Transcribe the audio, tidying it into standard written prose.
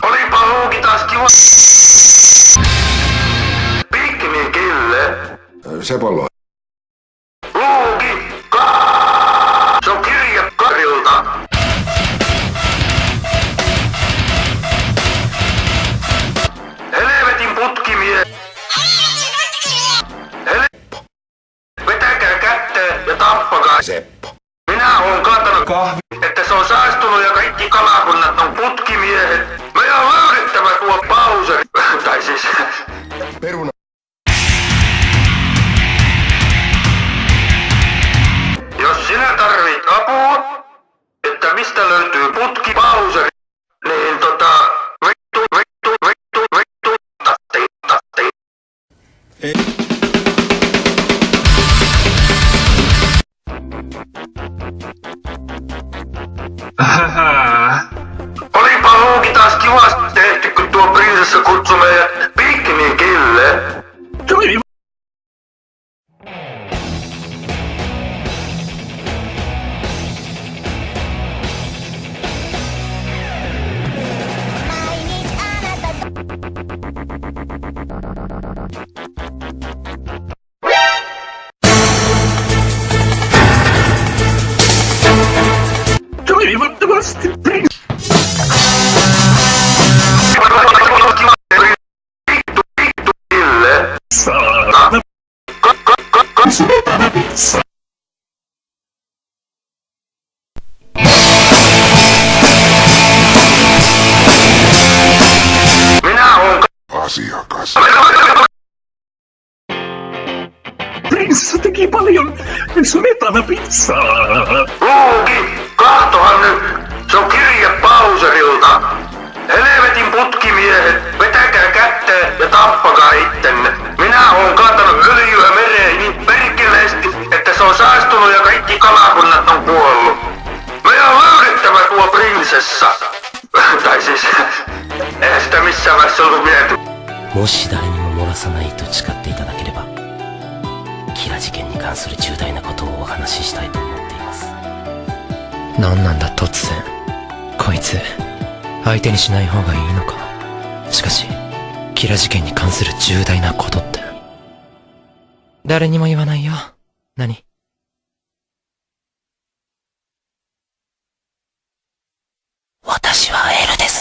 Olipa Luuki taas kiva. Piikkimin kille. Sepolo. Luuki, se on kirje Karilta. Helvetin putkimie. Vetäkää kätteen ja tappakaa. Seppo. Minä oon kantanut kahvi, että se on saastunut ja kaikki kalakunnat on putkimiehet. Meidän on löydettävä tuo Bowser. Tai siis... Peruna. Jos sinä tarvit apua, että mistä löytyy putki Bowser, niin vittu, tatti. Olipa Luuki taas kivasti tehty, kun tuo prinsessa kutsui meidät Piikkimin kille. Toivottavasti Saatana. pizza. Minä oon Asiakas. Prinsessa teki paljon smetana pizzaa. Luuki, kahtohan nyt. Se on kirje Bowserilta. Helvetin putkimiehet, vetäkää kätteen ja tappakaa ittenne. Minä oon kantanut öljyä mereen niin perkeleesti, että se on saastunut ja kaikki kalakunnat on kuollut. Meidän on löydettävä tuo prinsessa. Tai siis, eihän sitä missään vaiheessa ollut viety. もし誰にも漏らさないと誓っていただければ、キラ事件に関する重大なことをお話ししたいと思っています。何なんだ突然。こいつ、相手にしない方がいいのか。しかし、キラ事件に関する重大なことって。誰にも言わないよ。何？私はエルです。